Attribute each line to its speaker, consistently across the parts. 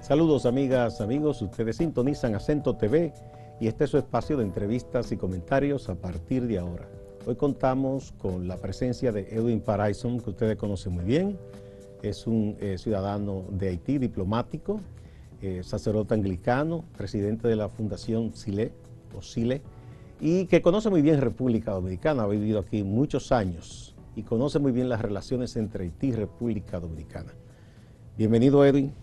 Speaker 1: Saludos amigas, amigos, ustedes sintonizan Acento TV y este es su espacio de entrevistas y comentarios a partir de ahora. Hoy contamos con la presencia de Edwin Paraison, que ustedes conocen muy bien. Es un ciudadano de Haití, diplomático, sacerdote anglicano, presidente de la Fundación SILE, y que conoce muy bien República Dominicana, ha vivido aquí muchos años y conoce muy bien las relaciones entre Haití y República Dominicana. Bienvenido, Edwin.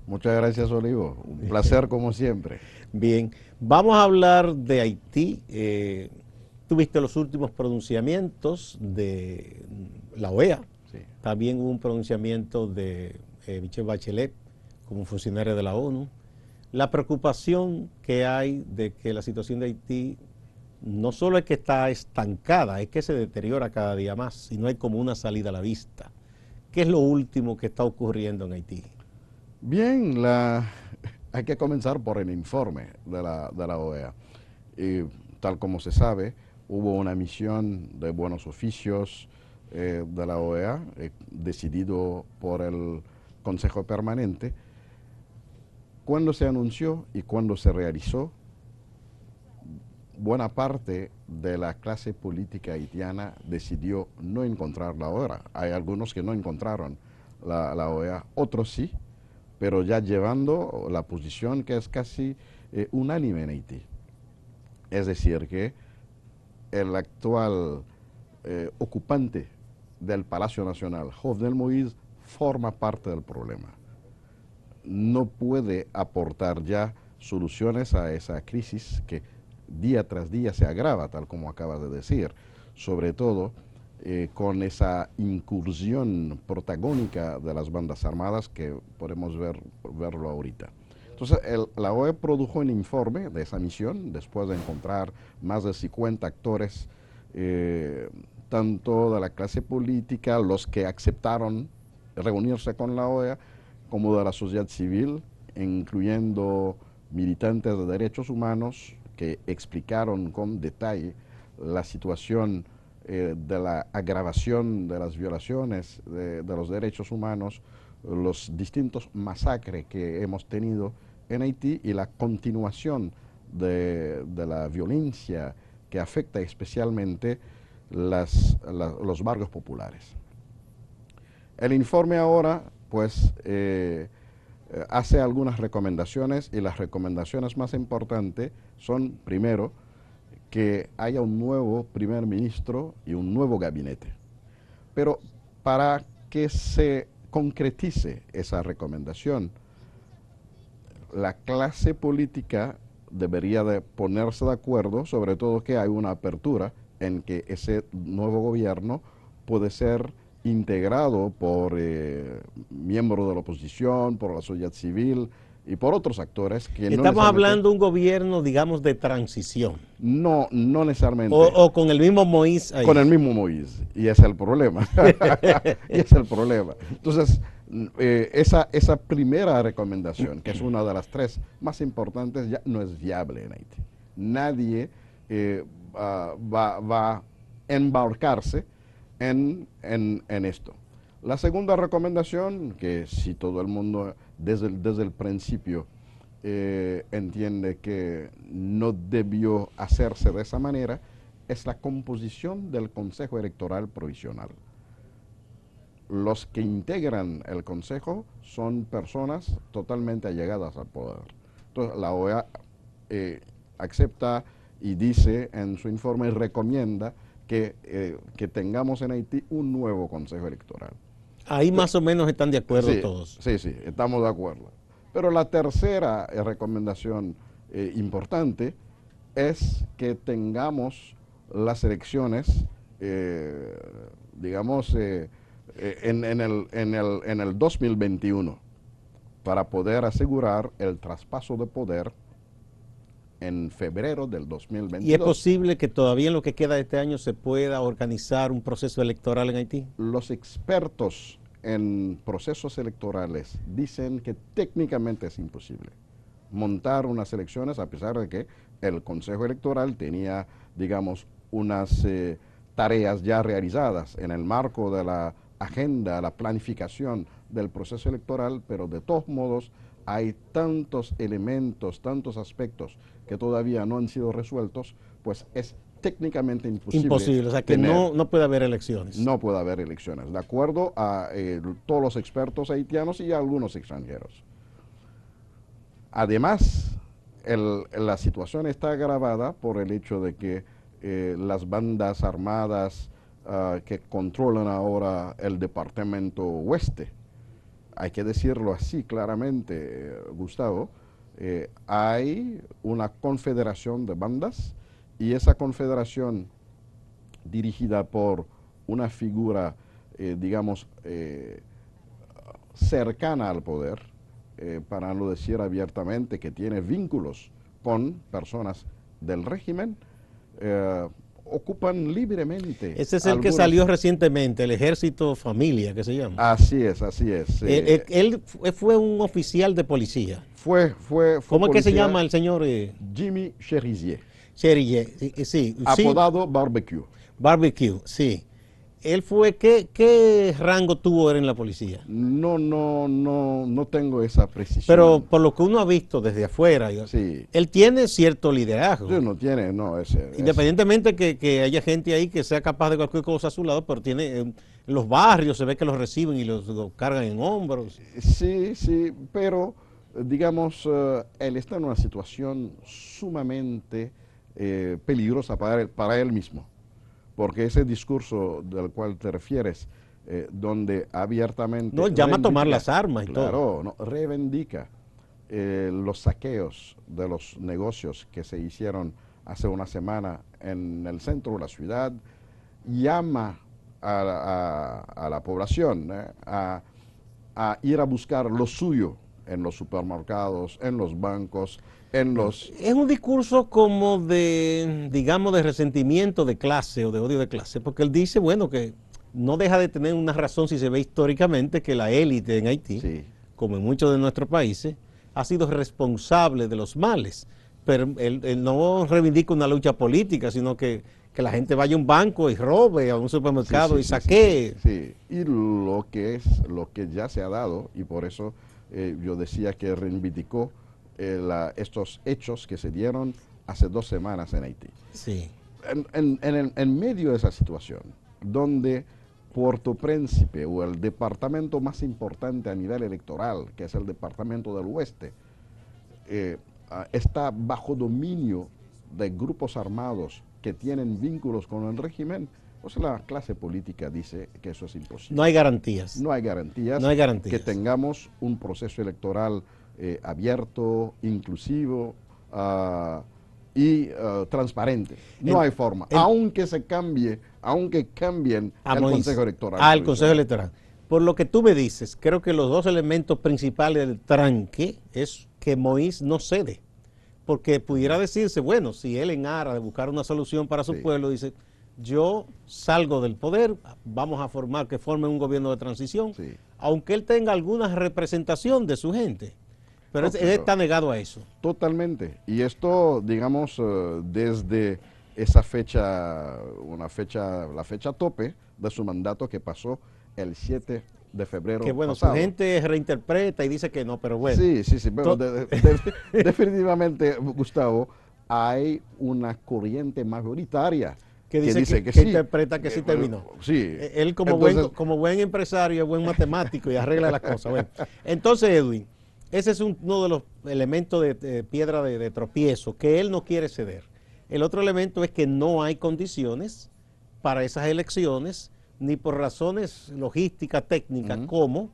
Speaker 2: Muchas gracias, Olivo. Un placer como siempre.
Speaker 1: Bien, vamos a hablar de Haití. Tuviste los últimos pronunciamientos de la OEA.
Speaker 2: Sí.
Speaker 1: También hubo un pronunciamiento de Michelle Bachelet como funcionaria de la ONU. La preocupación que hay de que la situación de Haití no solo es que está estancada, es que se deteriora cada día más y no hay como una salida a la vista. ¿Qué es lo último que está ocurriendo en Haití?
Speaker 2: Bien, hay que comenzar por el informe de la OEA. Y, tal como se sabe, hubo una misión de buenos oficios de la OEA, decidido por el Consejo Permanente. Cuando se anunció y cuando se realizó, buena parte de la clase política haitiana decidió no encontrar la OEA. Hay algunos que no encontraron la OEA, otros sí, pero ya llevando la posición que es casi unánime en Haití. Es decir, que el actual ocupante del Palacio Nacional, Jovenel Moïse, forma parte del problema. No puede aportar ya soluciones a esa crisis que día tras día se agrava, tal como acabas de decir, sobre todo con esa incursión protagónica de las bandas armadas que podemos verlo ahorita. Entonces, la OEA produjo un informe de esa misión, después de encontrar más de 50 actores, tanto de la clase política, los que aceptaron reunirse con la OEA, como de la sociedad civil, incluyendo militantes de derechos humanos que explicaron con detalle la situación de la agravación de las violaciones de los derechos humanos, los distintos masacres que hemos tenido en Haití y la continuación de la violencia que afecta especialmente los barrios populares. El informe ahora, pues, hace algunas recomendaciones y las recomendaciones más importantes son, primero, que haya un nuevo primer ministro y un nuevo gabinete. Pero para que se concretice esa recomendación, la clase política debería de ponerse de acuerdo, sobre todo que hay una apertura en que ese nuevo gobierno puede ser integrado por miembros de la oposición, por la sociedad civil y por otros actores que
Speaker 1: Estamos hablando de un gobierno, digamos, de transición.
Speaker 2: No necesariamente.
Speaker 1: O con el mismo Moïse ahí.
Speaker 2: Con el mismo Moïse, y ese es el problema. Y es el problema. Entonces, esa primera recomendación, que es una de las tres más importantes, ya no es viable en Haití. Nadie va a embarcarse en esto. La segunda recomendación, que si todo el mundo desde el principio entiende que no debió hacerse de esa manera, es la composición del Consejo Electoral Provisional. Los que integran el Consejo son personas totalmente allegadas al poder. Entonces, la OEA acepta y dice en su informe, recomienda que tengamos en Haití un nuevo Consejo Electoral.
Speaker 1: Ahí más o menos están de acuerdo
Speaker 2: sí,
Speaker 1: todos.
Speaker 2: Sí, estamos de acuerdo. Pero la tercera recomendación importante es que tengamos las elecciones, digamos, en el 2021, para poder asegurar el traspaso de poder en febrero del 2022.
Speaker 1: ¿Y es posible que todavía en lo que queda de este año se pueda organizar un proceso electoral en Haití?
Speaker 2: Los expertos en procesos electorales dicen que técnicamente es imposible montar unas elecciones, a pesar de que el Consejo Electoral tenía, digamos, unas tareas ya realizadas en el marco de la agenda, la planificación del proceso electoral, pero de todos modos hay tantos elementos, tantos aspectos que todavía no han sido resueltos, pues es técnicamente imposible.
Speaker 1: Imposible, o sea que no puede haber elecciones.
Speaker 2: No puede haber elecciones, de acuerdo a todos los expertos haitianos y a algunos extranjeros. Además, la situación está agravada por el hecho de que las bandas armadas que controlan ahora el departamento oeste, hay que decirlo así claramente, Gustavo, hay una confederación de bandas y esa confederación dirigida por una figura, digamos, cercana al poder, para no decir abiertamente que tiene vínculos con personas del régimen, ocupan libremente.
Speaker 1: Ese es el que salió recientemente, el Ejército Familia, que se llama.
Speaker 2: Así es, así es.
Speaker 1: Él fue un oficial de policía.
Speaker 2: Fue
Speaker 1: ¿Cómo es que se llama el señor?
Speaker 2: Jimmy Cherizier.
Speaker 1: Cherizier, sí.
Speaker 2: Apodado Barbecue.
Speaker 1: Barbecue, sí. Él fue, ¿qué rango tuvo él en la policía?
Speaker 2: No tengo esa precisión.
Speaker 1: Pero por lo que uno ha visto desde afuera,
Speaker 2: sí,
Speaker 1: él tiene cierto liderazgo.
Speaker 2: Sí, no tiene, no,
Speaker 1: independientemente que haya gente ahí que sea capaz de cualquier cosa a su lado, pero tiene, en los barrios se ve que los reciben y los cargan en hombros.
Speaker 2: Sí, pero digamos, él está en una situación sumamente peligrosa para él mismo. Porque ese discurso del cual te refieres, donde abiertamente...
Speaker 1: No, llama a tomar las armas y todo.
Speaker 2: Claro, reivindica los saqueos de los negocios que se hicieron hace una semana en el centro de la ciudad, llama a la población a ir a buscar lo suyo en los supermercados, en los bancos, Es
Speaker 1: un discurso como de, digamos, de resentimiento de clase o de odio de clase, porque él dice, bueno, que no deja de tener una razón si se ve históricamente que la élite en Haití, sí, como en muchos de nuestros países, ha sido responsable de los males, pero él no reivindica una lucha política, sino que la gente vaya a un banco y robe, a un supermercado y saquee.
Speaker 2: Sí, y lo que ya se ha dado, y por eso yo decía que reivindicó estos hechos que se dieron hace 2 semanas en Haití.
Speaker 1: Sí.
Speaker 2: En medio de esa situación, donde Puerto Príncipe o el departamento más importante a nivel electoral, que es el departamento del oeste, está bajo dominio de grupos armados que tienen vínculos con el régimen, pues la clase política dice que eso es imposible.
Speaker 1: No hay garantías.
Speaker 2: No hay garantías.
Speaker 1: No hay garantías.
Speaker 2: Que tengamos un proceso electoral abierto, inclusivo y transparente. No hay forma. Aunque cambien el Consejo Electoral.
Speaker 1: El Consejo Electoral. Por lo que tú me dices, creo que los 2 elementos principales del tranque es que Moïse no cede. Porque pudiera decirse, bueno, si él en aras de buscar una solución para su pueblo, dice, yo salgo del poder, vamos a formar, que forme un gobierno de transición, aunque él tenga alguna representación de su gente. Pero él está negado a eso.
Speaker 2: Totalmente. Y esto, digamos, desde esa fecha, la fecha tope de su mandato que pasó el 7 de febrero
Speaker 1: que bueno,
Speaker 2: pasado.
Speaker 1: Su gente reinterpreta y dice que no, pero bueno.
Speaker 2: Sí, pero definitivamente, Gustavo, hay una corriente mayoritaria
Speaker 1: que dice que sí, interpreta que sí terminó.
Speaker 2: Sí.
Speaker 1: Él como buen empresario, buen matemático y arregla las cosas. Bueno, entonces, Edwin, ese es uno de los elementos de piedra de tropiezo, que él no quiere ceder. El otro elemento es que no hay condiciones para esas elecciones, ni por razones logísticas, técnicas, como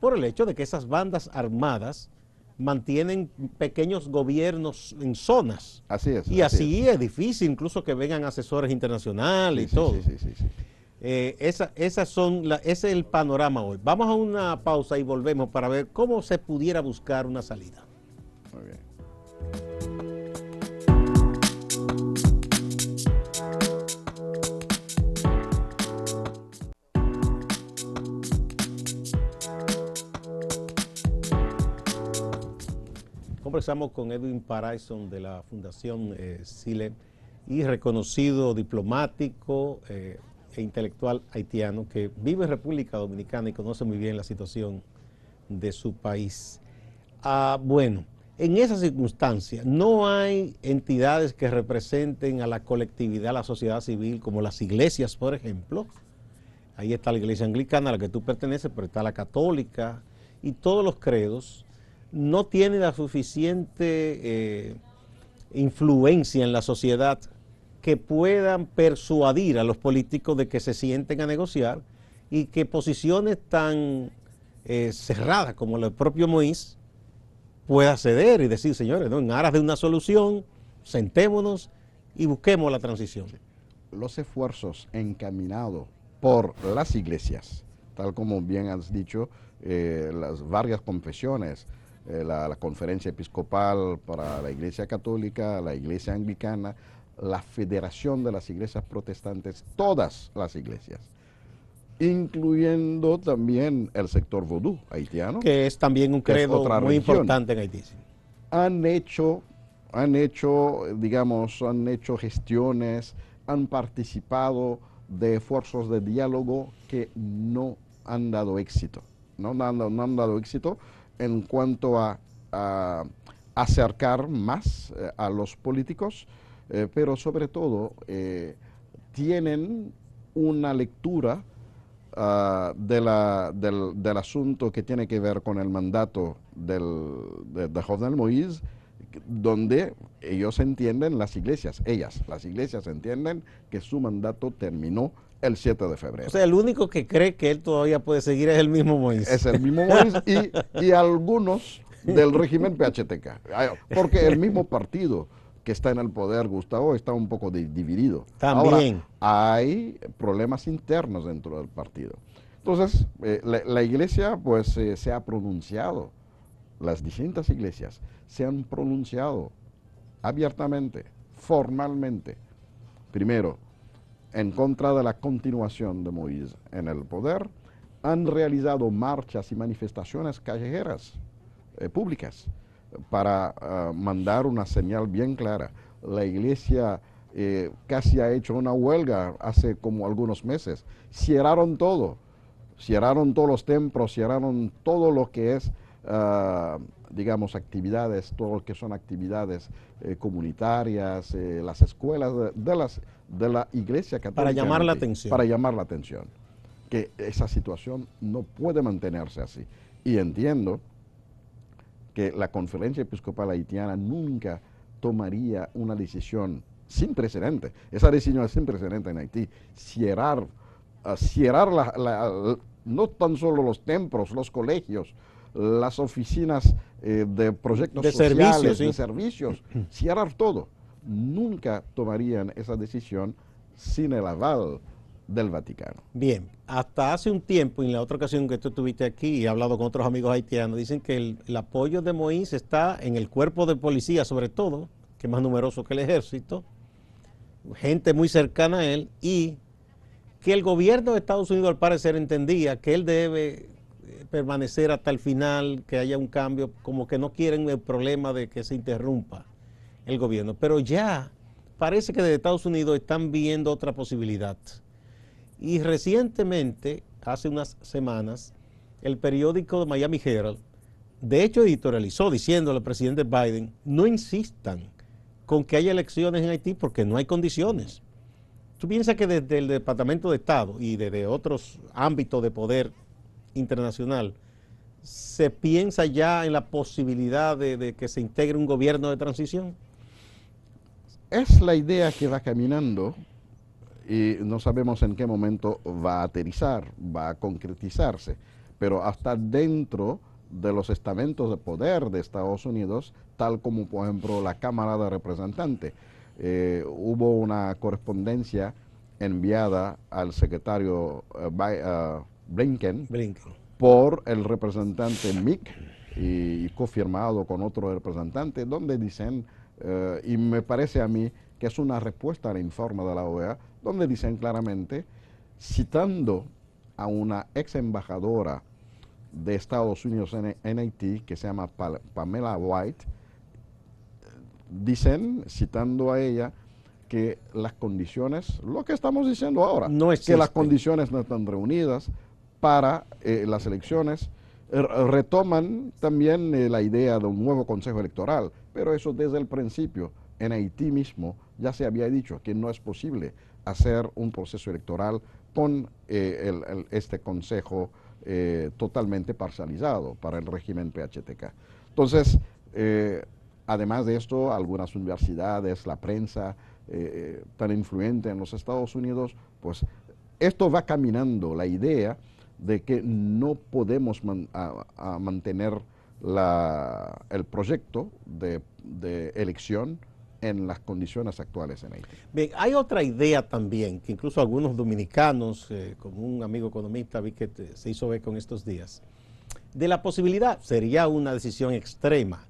Speaker 1: por el hecho de que esas bandas armadas mantienen pequeños gobiernos en zonas.
Speaker 2: Así es.
Speaker 1: Y así es difícil incluso que vengan asesores internacionales y todo.
Speaker 2: Sí.
Speaker 1: Ese es el panorama hoy. Vamos a una pausa y volvemos para ver cómo se pudiera buscar una salida.
Speaker 2: Muy bien.
Speaker 1: Conversamos con Edwin Paraison de la Fundación SILE y reconocido diplomático e intelectual haitiano que vive en República Dominicana y conoce muy bien la situación de su país. Bueno, en esa circunstancia no hay entidades que representen a la colectividad, a la sociedad civil, como las iglesias, por ejemplo. Ahí está la iglesia anglicana a la que tú perteneces, pero está la católica y todos los credos no tienen la suficiente influencia en la sociedad que puedan persuadir a los políticos de que se sienten a negociar y que posiciones tan cerradas como la del propio Moïse pueda ceder y decir, señores, ¿no?, en aras de una solución, sentémonos y busquemos la transición.
Speaker 2: Los esfuerzos encaminados por las iglesias, tal como bien has dicho, las varias confesiones, la conferencia episcopal para la iglesia católica, la iglesia anglicana, la federación de las iglesias protestantes, todas las iglesias, incluyendo también el sector vodú haitiano,
Speaker 1: que es también un credo muy importante en Haití.
Speaker 2: Han hecho, digamos, han hecho gestiones, han participado de esfuerzos de diálogo que no han dado éxito. No han dado éxito en cuanto a acercar más a los políticos, pero sobre todo tienen una lectura del asunto que tiene que ver con el mandato de Jovenel Moïse, donde ellos entienden, las iglesias entienden que su mandato terminó el 7 de febrero.
Speaker 1: O sea, el único que cree que él todavía puede seguir es el mismo Moïse.
Speaker 2: Es el mismo Moïse y algunos del régimen PHTK, porque el mismo partido que está en el poder, Gustavo, está un poco dividido.
Speaker 1: También.
Speaker 2: Ahora, hay problemas internos dentro del partido. Entonces, la iglesia pues se ha pronunciado, las distintas iglesias se han pronunciado abiertamente, formalmente, primero, en contra de la continuación de Moïse en el poder, han realizado marchas y manifestaciones callejeras, públicas, para mandar una señal bien clara. La iglesia casi ha hecho una huelga hace como algunos meses. Cierraron todos los templos, cierraron todo lo que es, digamos, actividades, todo lo que son actividades comunitarias, las escuelas de la iglesia católica.
Speaker 1: Para llamar la atención.
Speaker 2: Para llamar la atención. Que esa situación no puede mantenerse así. Y entiendo que la Conferencia Episcopal Haitiana nunca tomaría una decisión sin precedente. Esa decisión es sin precedente en Haití. Cierrar no tan solo los templos, los colegios, las oficinas de proyectos sociales, de servicios, cierrar todo. Nunca tomarían esa decisión sin el aval del Vaticano.
Speaker 1: Bien, hasta hace un tiempo, en la otra ocasión que tú estuviste aquí y he hablado con otros amigos haitianos, dicen que el apoyo de Moïse está en el cuerpo de policía, sobre todo, que es más numeroso que el ejército, gente muy cercana a él, y que el gobierno de Estados Unidos al parecer entendía que él debe permanecer hasta el final, que haya un cambio, como que no quieren el problema de que se interrumpa el gobierno. Pero ya parece que desde Estados Unidos están viendo otra posibilidad. Y recientemente, hace unas semanas, el periódico de Miami Herald, de hecho editorializó diciéndole al presidente Biden, no insistan con que haya elecciones en Haití porque no hay condiciones. ¿Tú piensas que desde el Departamento de Estado y desde otros ámbitos de poder internacional se piensa ya en la posibilidad de que se integre un gobierno de transición?
Speaker 2: Es la idea que va caminando y no sabemos en qué momento va a aterrizar, va a concretizarse, pero hasta dentro de los estamentos de poder de Estados Unidos, tal como por ejemplo la Cámara de Representantes, hubo una correspondencia enviada al secretario Blinken por el representante Mick y confirmado con otro representante, donde dicen, y me parece a mí que es una respuesta al informe de la OEA, donde dicen claramente, citando a una ex embajadora de Estados Unidos en Haití, que se llama Pamela White, dicen, citando a ella, que las condiciones, lo que estamos diciendo ahora,
Speaker 1: no
Speaker 2: que las condiciones no están reunidas para las elecciones, Retoman también la idea de un nuevo consejo electoral, pero eso desde el principio. En Haití mismo ya se había dicho que no es posible hacer un proceso electoral con este consejo totalmente parcializado para el régimen PHTK. Entonces, además de esto, algunas universidades, la prensa tan influyente en los Estados Unidos, pues esto va caminando la idea de que no podemos mantener el proyecto de elección en las condiciones actuales en Haití.
Speaker 1: Bien, hay otra idea también, que incluso algunos dominicanos, como un amigo economista vi que se hizo ver con estos días, de la posibilidad, sería una decisión extrema,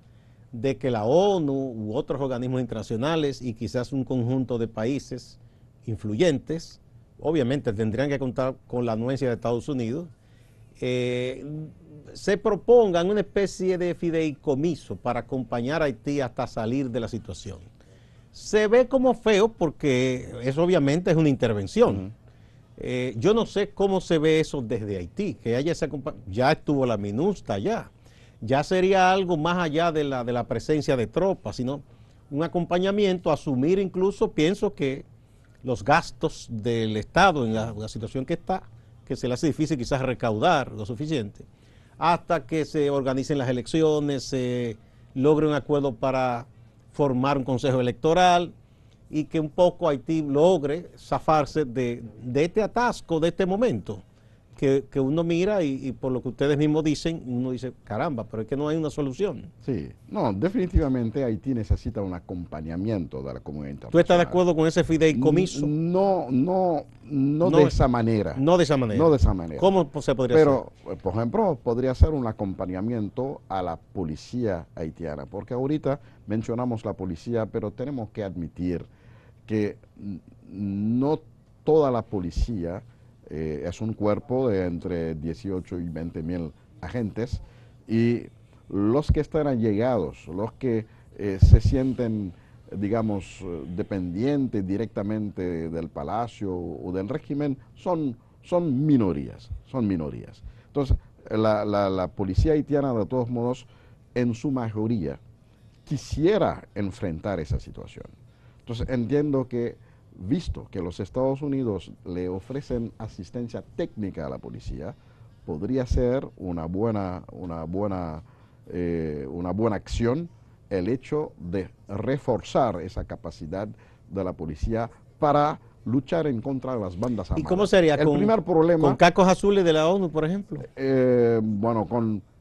Speaker 1: de que la ONU u otros organismos internacionales y quizás un conjunto de países influyentes, obviamente tendrían que contar con la anuencia de Estados Unidos, se propongan una especie de fideicomiso para acompañar a Haití hasta salir de la situación. Se ve como feo porque eso obviamente es una intervención. Yo no sé cómo se ve eso desde Haití, que haya ese ya estuvo la MINUSTA allá. Ya sería algo más allá de la presencia de tropas, sino un acompañamiento, asumir incluso, pienso que los gastos del Estado en la situación que está, que se le hace difícil quizás recaudar lo suficiente, hasta que se organicen las elecciones, se logre un acuerdo para formar un consejo electoral y que un poco Haití logre zafarse de este atasco, de este momento, que uno mira y por lo que ustedes mismos dicen, uno dice, caramba, pero es que no hay una solución.
Speaker 2: Sí, no, definitivamente Haití necesita un acompañamiento de la comunidad internacional.
Speaker 1: ¿Tú estás de acuerdo con ese fideicomiso?
Speaker 2: No de esa manera.
Speaker 1: No de esa manera.
Speaker 2: No de esa manera.
Speaker 1: ¿Cómo se podría hacer?
Speaker 2: Pero, por ejemplo, podría ser un acompañamiento a la policía haitiana, porque ahorita mencionamos la policía, pero tenemos que admitir que no toda la policía es un cuerpo de entre 18 y 20 mil agentes, y los que están allegados, los que se sienten, digamos, dependientes directamente del palacio o del régimen, son minorías, Entonces, la policía haitiana, de todos modos, en su mayoría, quisiera enfrentar esa situación. Entonces, entiendo que, visto que los Estados Unidos le ofrecen asistencia técnica a la policía, podría ser una buena acción el hecho de reforzar esa capacidad de la policía para luchar en contra de las bandas armadas.
Speaker 1: ¿Y cómo sería?
Speaker 2: El primer problema,
Speaker 1: ¿con cacos azules de la ONU, por ejemplo?
Speaker 2: Bueno,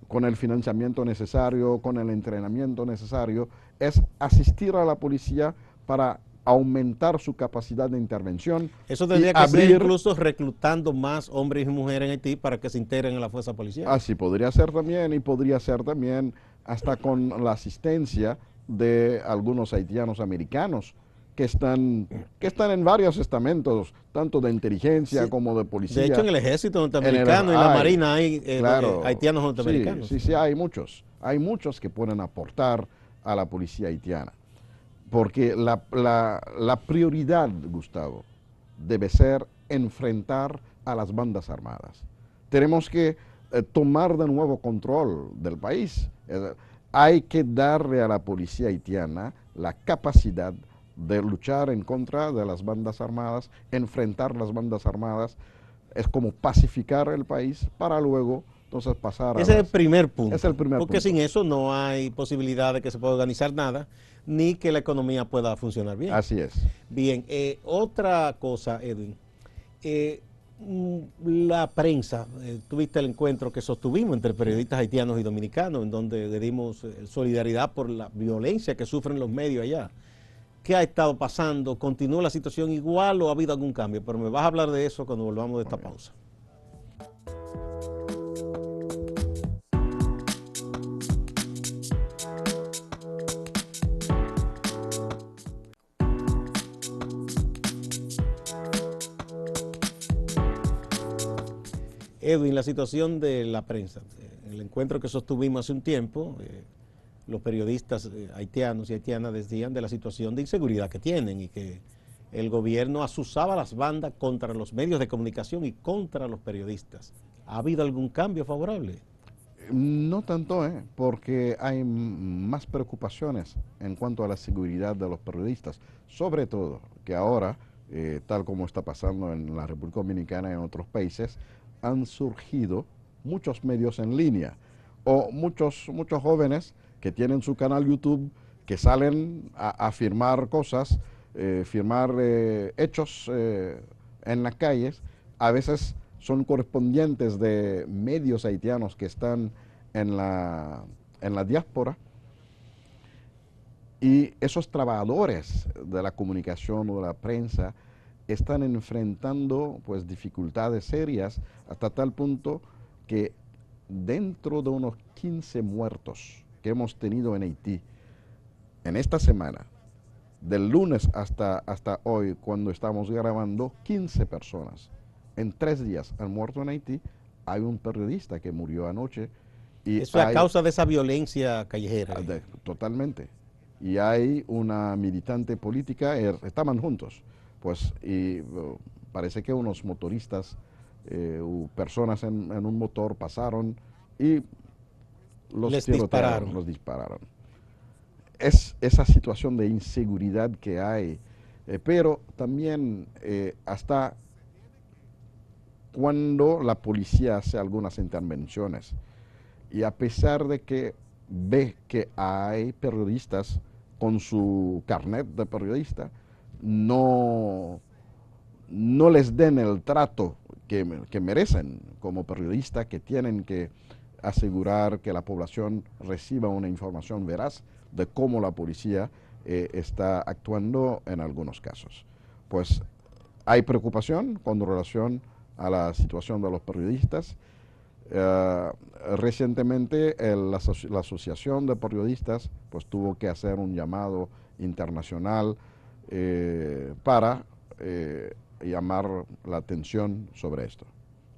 Speaker 2: con el financiamiento necesario, con el entrenamiento necesario, es asistir a la policía para aumentar su capacidad de intervención.
Speaker 1: Eso tendría que ser incluso reclutando más hombres y mujeres en Haití para que se integren en la fuerza policial.
Speaker 2: Así podría ser también, y podría ser también hasta con la asistencia de algunos haitianos americanos que están en varios estamentos, tanto de inteligencia como de policía.
Speaker 1: De hecho, en el ejército norteamericano y en la marina hay haitianos norteamericanos.
Speaker 2: Sí, hay muchos. Hay muchos que pueden aportar a la policía haitiana. Porque la prioridad, Gustavo, debe ser enfrentar a las bandas armadas. Tenemos que tomar de nuevo control del país. Hay que darle a la policía haitiana la capacidad de luchar en contra de las bandas armadas, enfrentar las bandas armadas. Es como pacificar el país para luego entonces pasar a...
Speaker 1: Ese es el primer punto.
Speaker 2: Es el primer punto.
Speaker 1: Porque sin eso no hay posibilidad de que se pueda organizar nada, ni que la economía pueda funcionar bien.
Speaker 2: Así es.
Speaker 1: Bien, otra cosa, Edwin. La prensa, tuviste el encuentro que sostuvimos entre periodistas haitianos y dominicanos, en donde le dimos solidaridad por la violencia que sufren los medios allá. ¿Qué ha estado pasando? ¿Continúa la situación igual o ha habido algún cambio? Pero me vas a hablar de eso cuando volvamos de esta pausa. Edwin, la situación de la prensa, el encuentro que sostuvimos hace un tiempo, los periodistas haitianos y haitianas decían de la situación de inseguridad que tienen y que el gobierno azuzaba a las bandas contra los medios de comunicación y contra los periodistas. ¿Ha habido algún cambio favorable?
Speaker 2: No tanto, porque hay más preocupaciones en cuanto a la seguridad de los periodistas, sobre todo que ahora, tal como está pasando en la República Dominicana y en otros países, han surgido muchos medios en línea o muchos jóvenes que tienen su canal YouTube, que salen a firmar cosas, firmar hechos en las calles. A veces son correspondientes de medios haitianos que están en la diáspora, y esos trabajadores de la comunicación o de la prensa están enfrentando pues dificultades serias, hasta tal punto que dentro de unos 15 muertos que hemos tenido en Haití en esta semana, del lunes hasta hoy, cuando estamos grabando, 15 personas en 3 días han muerto en Haití. Hay un periodista que murió anoche. Y
Speaker 1: eso es a causa de esa violencia callejera.
Speaker 2: Totalmente. Y hay una militante política, estaban juntos, pues, y parece que unos motoristas, personas en un motor pasaron y los tirotearon, los dispararon. Es esa situación de inseguridad que hay, pero también hasta cuando la policía hace algunas intervenciones, y a pesar de que ve que hay periodistas con su carnet de periodista, no les den el trato que merecen como periodistas, que tienen que asegurar que la población reciba una información veraz de cómo la policía está actuando en algunos casos. Pues hay preocupación con relación a la situación de los periodistas. Recientemente la Asociación de Periodistas pues tuvo que hacer un llamado internacional para llamar la atención sobre esto.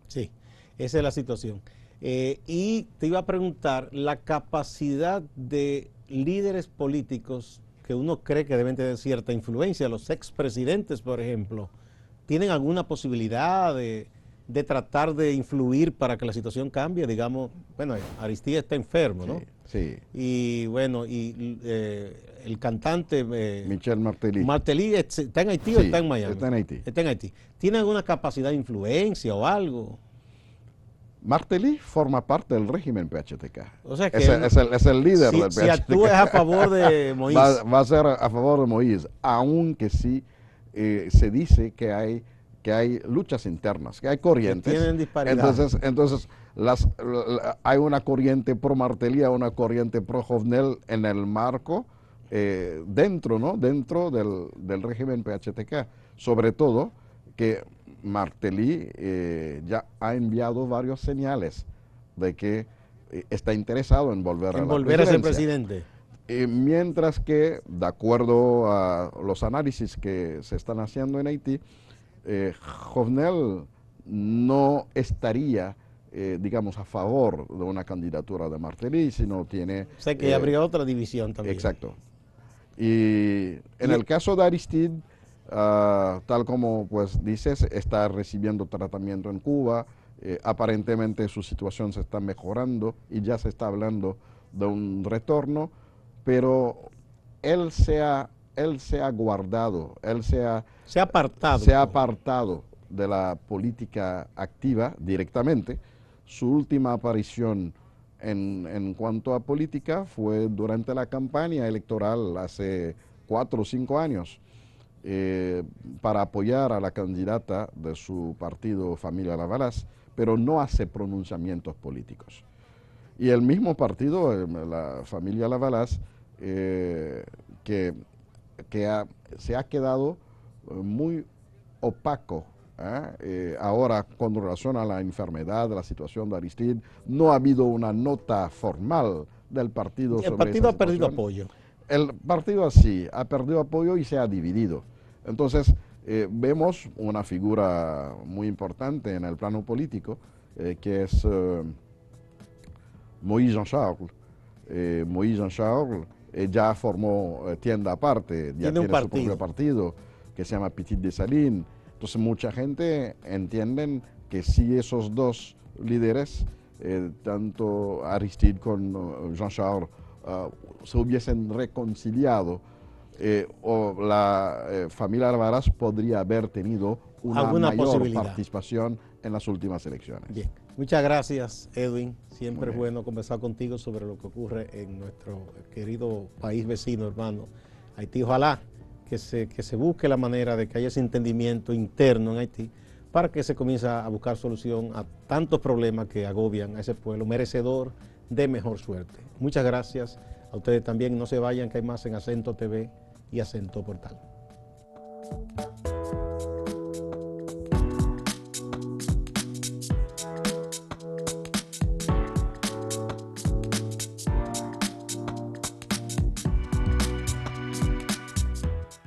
Speaker 1: Sí, esa es la situación. Y te iba a preguntar, la capacidad de líderes políticos que uno cree que deben tener cierta influencia, los expresidentes, por ejemplo, ¿tienen alguna posibilidad de tratar de influir para que la situación cambie? Digamos, bueno, Aristide está enfermo, ¿no?
Speaker 2: Sí.
Speaker 1: Y bueno, y el cantante
Speaker 2: Michel Martelly.
Speaker 1: ¿Martelly está en Haití o está en Miami?
Speaker 2: Está en Haití.
Speaker 1: Está en Haití. ¿Tiene alguna capacidad de influencia o algo?
Speaker 2: Martelly forma parte del régimen PHTK.
Speaker 1: O sea que
Speaker 2: es el líder del PHTK.
Speaker 1: Si actúa a favor de Moïse.
Speaker 2: Va a ser a favor de Moïse, aunque sí se dice que hay luchas internas, que hay corrientes.
Speaker 1: Que tienen disparidades.
Speaker 2: Entonces hay una corriente pro Martelly, una corriente pro Jovenel en el marco dentro del régimen PHTK. Sobre todo que Martelly ya ha enviado varios señales de que está interesado en volver
Speaker 1: a ser presidente.
Speaker 2: Mientras que, de acuerdo a los análisis que se están haciendo en Haití, Jovenel no estaría, digamos, a favor de una candidatura de Martelly, sino tiene...
Speaker 1: O sea que habría otra división también.
Speaker 2: Exacto. Y en el caso de Aristide, tal como pues dices, está recibiendo tratamiento en Cuba, aparentemente su situación se está mejorando y ya se está hablando de un retorno, pero él se ha guardado, se ha apartado de la política activa directamente. Su última aparición en cuanto a política fue durante la campaña electoral hace 4 o 5 años, para apoyar a la candidata de su partido, Familia Lavalas, pero no hace pronunciamientos políticos. Y el mismo partido, la Familia Lavalas, se ha quedado muy opaco. Ahora, con relación a la enfermedad, la situación de Aristide, no ha habido una nota formal del partido sobre esa situación.
Speaker 1: El partido ha perdido apoyo.
Speaker 2: El partido sí, ha perdido apoyo y se ha dividido. Entonces, vemos una figura muy importante en el plano político, que es Moïse Jean-Charles. Moïse Jean-Charles ya formó tienda aparte, ya tiene su propio partido, que se llama Petit Dessalines. Entonces, mucha gente entiende que si esos dos líderes tanto Aristide con Jean-Charles se hubiesen reconciliado, o la familia Almaraz podría haber tenido una mayor participación en las últimas elecciones.
Speaker 1: Bien, muchas gracias, Edwin. Siempre es bueno conversar contigo sobre lo que ocurre en nuestro querido país vecino, hermano, Haití. Ojalá que se busque la manera de que haya ese entendimiento interno en Haití para que se comience a buscar solución a tantos problemas que agobian a ese pueblo merecedor de mejor suerte. Muchas gracias a ustedes también. No se vayan, que hay más en Acento TV y Acento Portal.